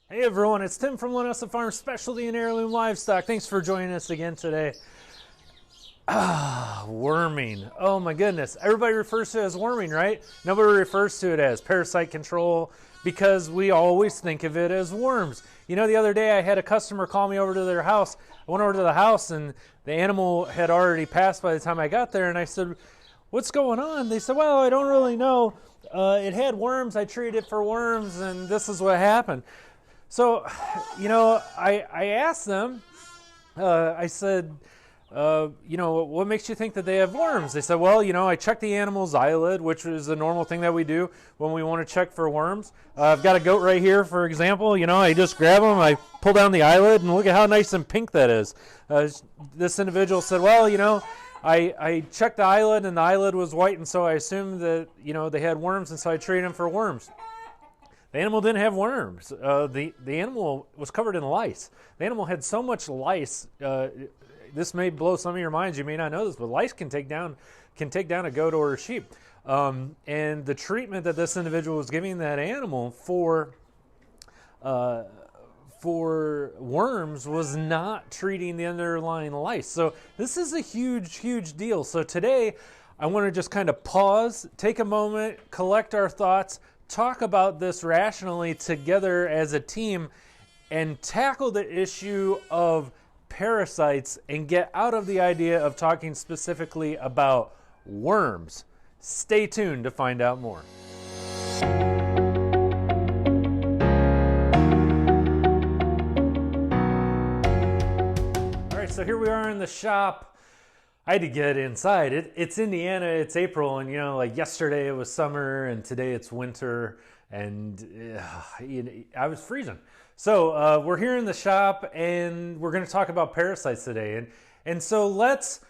Hey everyone, it's Tim from Linessa Farms, Specialty and Heirloom Livestock. Thanks for joining us again today. Worming. Oh my goodness. Everybody refers to it as worming, right? Nobody refers to it as parasite control because we always think of it as worms. You know, the other day I had a customer call me over to their house. I went over to the house and the animal had already passed by the time I got there, and I said, "What's going on?" They said, "Well, I don't really know. It had worms. I treated it for worms, and this is what happened." So, you know, I asked them, I said, what makes you think that they have worms? They said, well, I checked the animal's eyelid, which is a normal thing that we do when we want to check for worms. I've got a goat right here, for example. I just grab them, I pull down the eyelid, and look at how nice and pink that is. This individual said, well, I checked the eyelid, and the eyelid was white, and so I assumed that, they had worms, and so I treated them for worms. The animal didn't have worms. The animal was covered in lice. The animal had so much lice. This may blow some of your minds. You may not know this, but lice can take down a goat or a sheep. And the treatment that this individual was giving that animal for worms was not treating the underlying lice. So this is a huge, huge deal. So today, I want to just kind of pause, take a moment, collect our thoughts, talk about this rationally together as a team, and tackle the issue of parasites and get out of the idea of talking specifically about worms. Stay tuned to find out more. All right, so here we are in the shop. I had to get inside. It's Indiana, it's April, and like yesterday it was summer and today it's winter, and I was freezing. So we're here in the shop and we're going to talk about parasites today. And so let's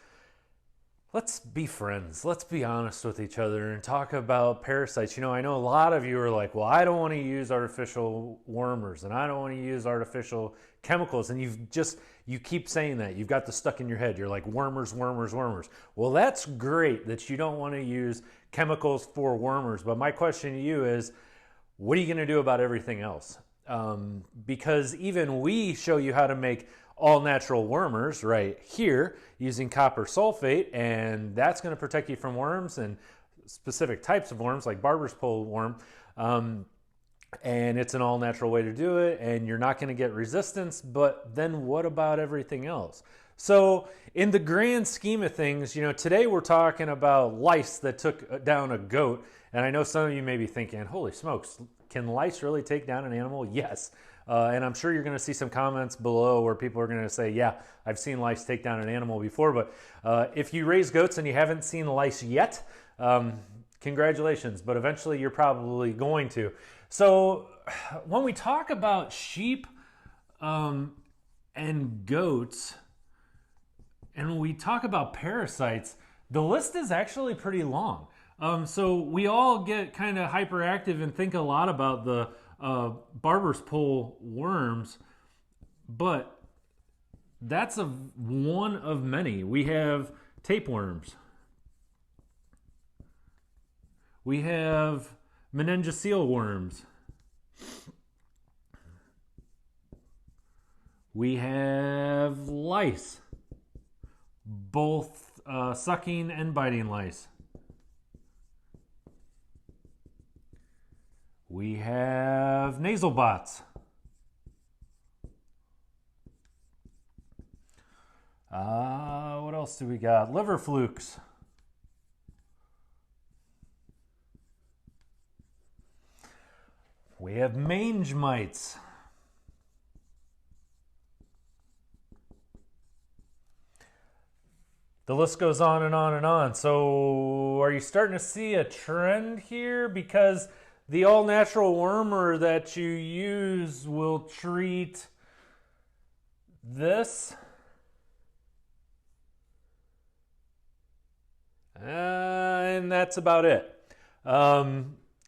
be friends. Let's be honest with each other and talk about parasites. I know a lot of you are like, well, I don't want to use artificial wormers and I don't want to use artificial chemicals. And you keep saying that. You've got this stuck in your head. You're like, wormers, wormers, wormers. Well, that's great that you don't want to use chemicals for wormers. But my question to you is, what are you going to do about everything else? Because even we show you how to make all natural wormers right here using copper sulfate, and that's going to protect you from worms and specific types of worms like barber's pole worm. And it's an all natural way to do it, and you're not going to get resistance. But then what about everything else? So in the grand scheme of things, today we're talking about lice that took down a goat. And I know some of you may be thinking, holy smokes, can lice really take down an animal? Yes. And I'm sure you're going to see some comments below where people are going to say, yeah, I've seen lice take down an animal before. But if you raise goats and you haven't seen lice yet, congratulations. But eventually you're probably going to. So when we talk about sheep and goats, and when we talk about parasites, the list is actually pretty long. So we all get kind of hyperactive and think a lot about the barber's pole worms, but that's one of many. We have tapeworms. We have meningocele worms. We have lice, both sucking and biting lice. We have nasal bots. What else do we got? Liver flukes. We have mange mites. The list goes on and on and on. So are you starting to see a trend here? Because the all-natural wormer that you use will treat this. And that's about it.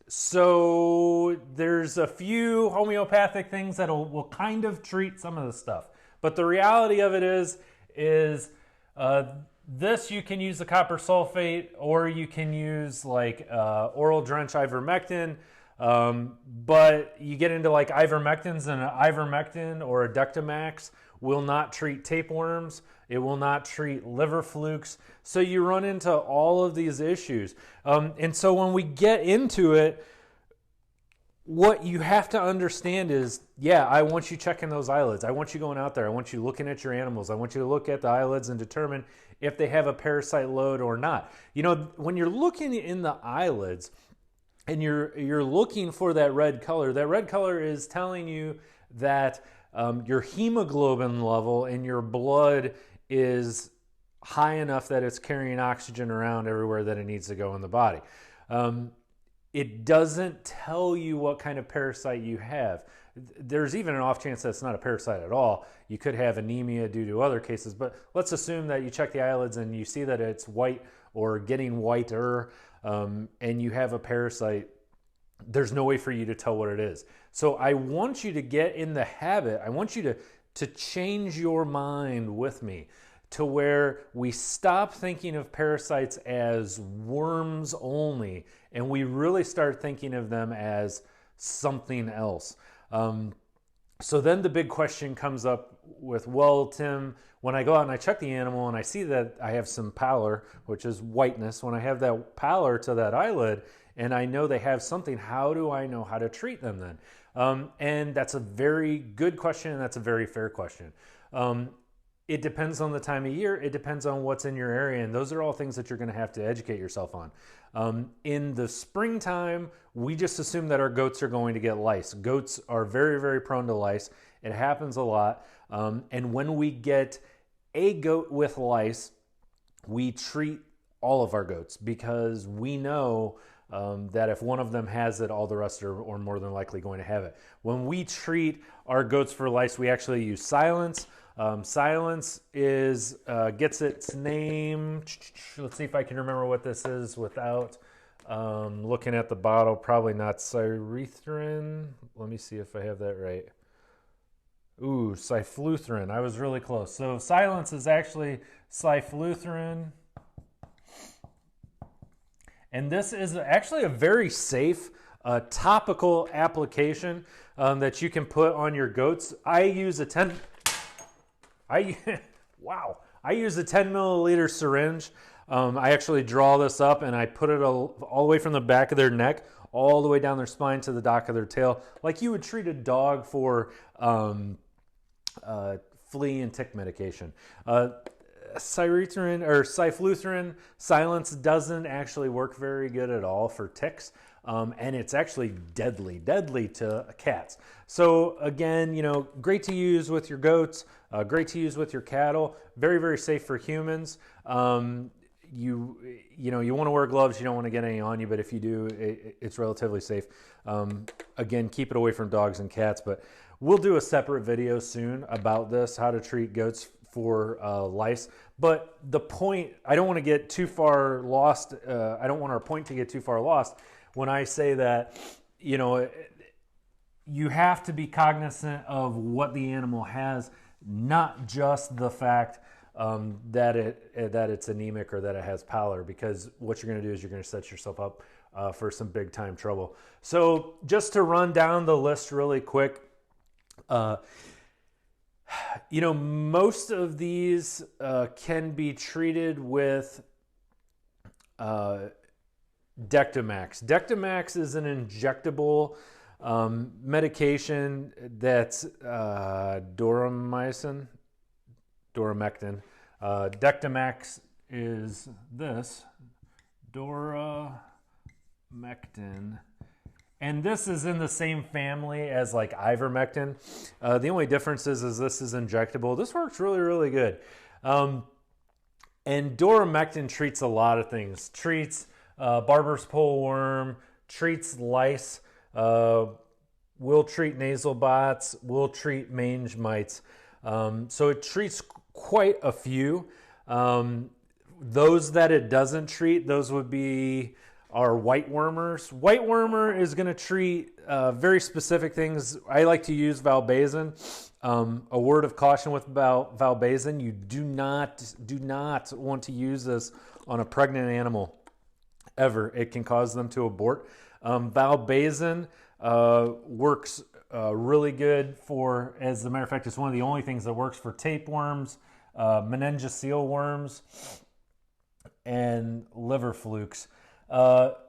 So there's a few homeopathic things that will kind of treat some of the stuff. But the reality of it is this you can use the copper sulfate, or you can use like oral drench ivermectin. But you get into like ivermectins, and an ivermectin or a Dectomax will not treat tapeworms. It will not treat liver flukes. So you run into all of these issues. And so when we get into it, what you have to understand is, yeah, I want you checking those eyelids. I want you going out there. I want you looking at your animals. I want you to look at the eyelids and determine if they have a parasite load or not. You know, when you're looking in the eyelids and you're looking for that red color is telling you that your hemoglobin level in your blood is high enough that it's carrying oxygen around everywhere that it needs to go in the body. It doesn't tell you what kind of parasite you have. There's even an off chance that it's not a parasite at all. You could have anemia due to other cases, but let's assume that you check the eyelids and you see that it's white or getting whiter, and you have a parasite. There's no way for you to tell what it is. So I want you to get in the habit. I want you to change your mind with me to where we stop thinking of parasites as worms only, and we really start thinking of them as something else. So then the big question comes up with, well, Tim, when I go out and I check the animal and I see that I have some pallor, which is whiteness, when I have that pallor to that eyelid and I know they have something, how do I know how to treat them then? And that's a very good question, and that's a very fair question. It depends on the time of year. It depends on what's in your area. And those are all things that you're going to have to educate yourself on. In the springtime, we just assume that our goats are going to get lice. Goats are very, very prone to lice. It happens a lot. And when we get a goat with lice, we treat all of our goats because we know that if one of them has it, all the rest are more than likely going to have it. When we treat our goats for lice, we actually use silence. Silence gets its name. Let's see if I can remember what this is without looking at the bottle. Probably not Cyretherin. Let me see if I have that right. Ooh, Cyfluthrin. I was really close. So silence is actually Cyfluthrin. And this is actually a very safe topical application that you can put on your goats. I use a 10 milliliter syringe. I actually draw this up and I put it all the way from the back of their neck all the way down their spine to the dock of their tail, like you would treat a dog for flea and tick medication. Cyretherin or Cyfluthrin, silence doesn't actually work very good at all for ticks. And it's actually deadly to cats. So again, you know, great to use with your goats, great to use with your cattle, very, very safe for humans. You want to wear gloves, you don't want to get any on you, but if you do, it's relatively safe. Again, keep it away from dogs and cats, but we'll do a separate video soon about this, how to treat goats for lice. But the point, I don't want to get too far lost. I don't want our point to get too far lost when I say that, you know, you have to be cognizant of what the animal has, not just the fact that it's anemic or that it has pallor, because what you're going to do is you're going to set yourself up for some big time trouble. So just to run down the list really quick, you know, most of these can be treated with Dectomax. Dectomax is an injectable medication that's doramectin. Dectomax is this, doramectin. And this is in the same family as like ivermectin. The only difference is this is injectable. This works really, really good. And doramectin treats a lot of things. Treats barber's pole worm, treats lice, will treat nasal bots, will treat mange mites. So it treats quite a few. Those that it doesn't treat, those would be our white wormers. White wormer is going to treat very specific things. I like to use valbazen. A word of caution with valbazen: you do not want to use this on a pregnant animal ever. It can cause them to abort. Valbazen works really good for, as a matter of fact, it's one of the only things that works for tapeworms, meningocele worms, and liver flukes.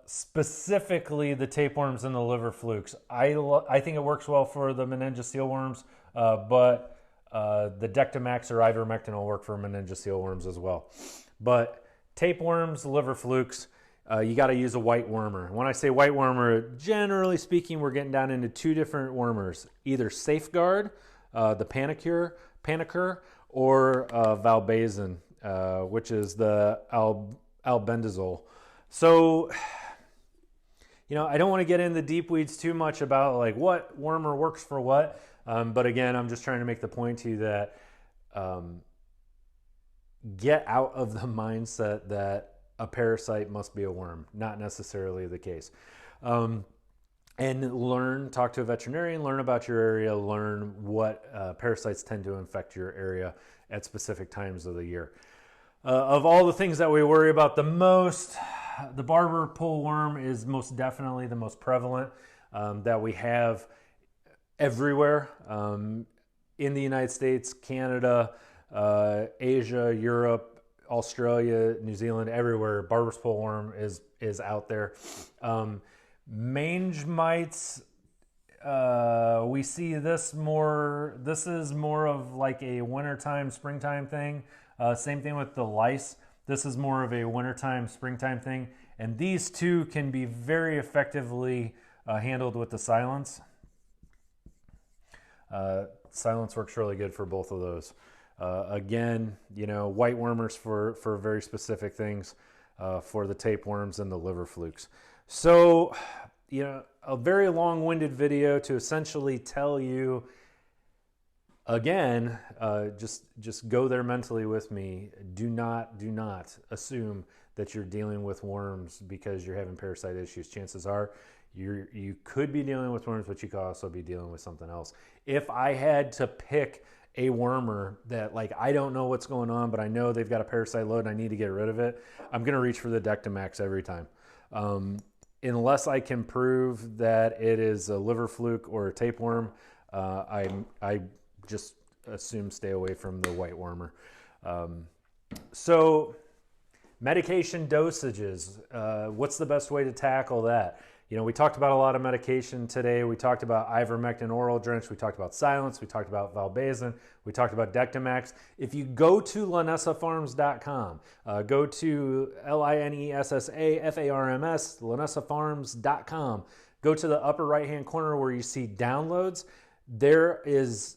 Specifically the tapeworms and the liver flukes. I think it works well for the meningocele worms, but the Dectomax or ivermectin will work for meningocele worms as well. But tapeworms, liver flukes, you got to use a white wormer. When I say white wormer, generally speaking, we're getting down into two different wormers, either Safeguard, the Panicure, or Valbazen, which is the albendazole. So, I don't want to get in the deep weeds too much about like what wormer works for what. But again, I'm just trying to make the point to you that get out of the mindset that a parasite must be a worm. Not necessarily the case. And talk to a veterinarian, learn about your area, learn what parasites tend to infect your area at specific times of the year. Of all the things that we worry about the most, the barber pole worm is most definitely the most prevalent that we have everywhere in the United States, Canada, Asia, Europe, Australia, New Zealand, everywhere. Barber's pole worm is out there. Mange mites, we see this more. This is more of like a wintertime, springtime thing. Same thing with the lice. This is more of a wintertime, springtime thing. And these two can be very effectively handled with the silence. Silence works really good for both of those. Again, white wormers for very specific things, for the tapeworms and the liver flukes. So, a very long-winded video to essentially tell you, again, just go there mentally with me. Do not assume that you're dealing with worms because you're having parasite issues. Chances are you could be dealing with worms, but you could also be dealing with something else. If I had to pick a wormer that I don't know what's going on, but I know they've got a parasite load and I need to get rid of it, I'm going to reach for the Dectomax every time. Unless I can prove that it is a liver fluke or a tapeworm, I just assume stay away from the white wormer. So medication dosages, what's the best way to tackle that? We talked about a lot of medication today. We talked about ivermectin oral drench. We talked about silence. We talked about Valbazen. We talked about Dectomax. If you go to linessafarms.com, go to LINESSAFARMS, linessafarms.com, go to the upper right-hand corner where you see downloads. There is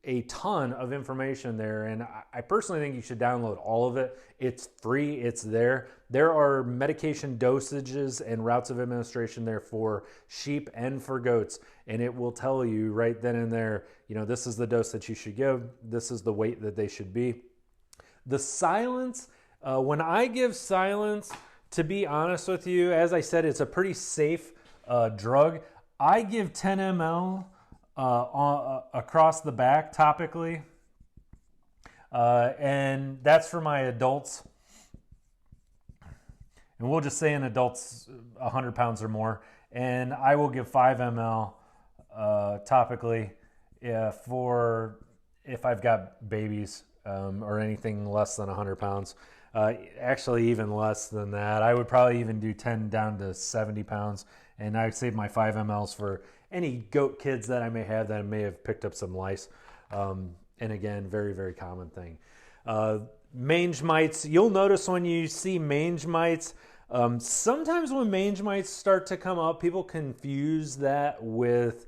a ton of information there, and I personally think you should download all of it. It's free, it's there. There are medication dosages and routes of administration there for sheep and for goats, and it will tell you right then and there, this is the dose that you should give, this is the weight that they should be. The silence, when I give silence, to be honest with you, as I said, it's a pretty safe drug. I give 10 ml across the back topically, and that's for my adults, and we'll just say in adults 100 pounds or more, and I will give 5 ml topically for if I've got babies or anything less than 100 pounds. Actually even less than that. I would probably even do 10 down to 70 pounds, and I would save my 5 mLs for any goat kids that I may have that may have picked up some lice. And again, very, very common thing. Mange mites, you'll notice when you see mange mites, sometimes when mange mites start to come up, people confuse that with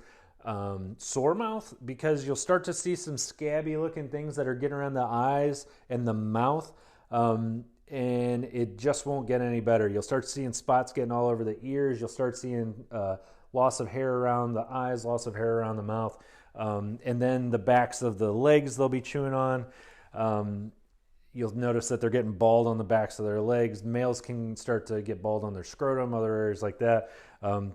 sore mouth, because you'll start to see some scabby looking things that are getting around the eyes and the mouth. And it just won't get any better. You'll start seeing spots getting all over the ears. You'll start seeing loss of hair around the eyes, loss of hair around the mouth, and then the backs of the legs they'll be chewing on. You'll notice that they're getting bald on the backs of their legs. Males can start to get bald on their scrotum, other areas like that.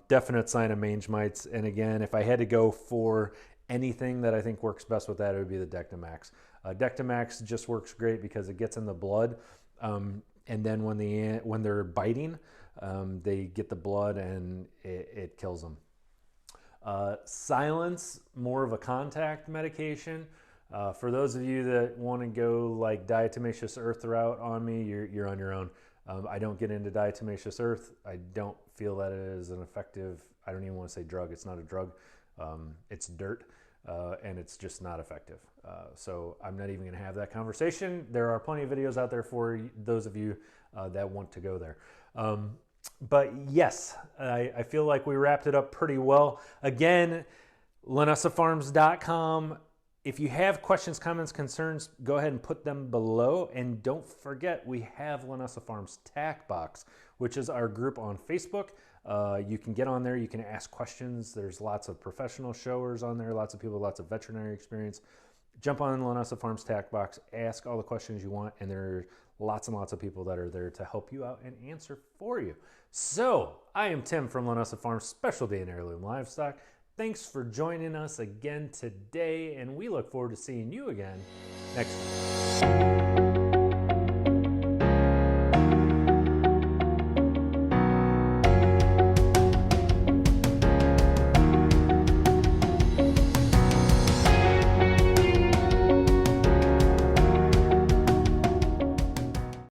Definite sign of mange mites. And again, if I had to go for anything that I think works best with that, it would be the Dectomax. Dectomax just works great because it gets in the blood, and then when they're biting, They get the blood and it kills them. Silence, more of a contact medication. For those of you that want to go like diatomaceous earth route on me, you're on your own. I don't get into diatomaceous earth. I don't feel that it is an effective, I don't even want to say drug. It's not a drug. It's dirt, and it's just not effective. So I'm not even going to have that conversation. There are plenty of videos out there for those of you that want to go there. But yes, I feel like we wrapped it up pretty well. Again, LinessaFarms.com. If you have questions, comments, concerns, go ahead and put them below. And don't forget, we have Linessa Farms Tack Box, which is our group on Facebook. You can get on there. You can ask questions. There's lots of professional showers on there, lots of people, lots of veterinary experience. Jump on Linessa Farms Tack Box, ask all the questions you want, and there are lots and lots of people that are there to help you out and answer for you. So, I am Tim from Linessa Farms Specialty and Heirloom Livestock. Thanks for joining us again today, and we look forward to seeing you again next time.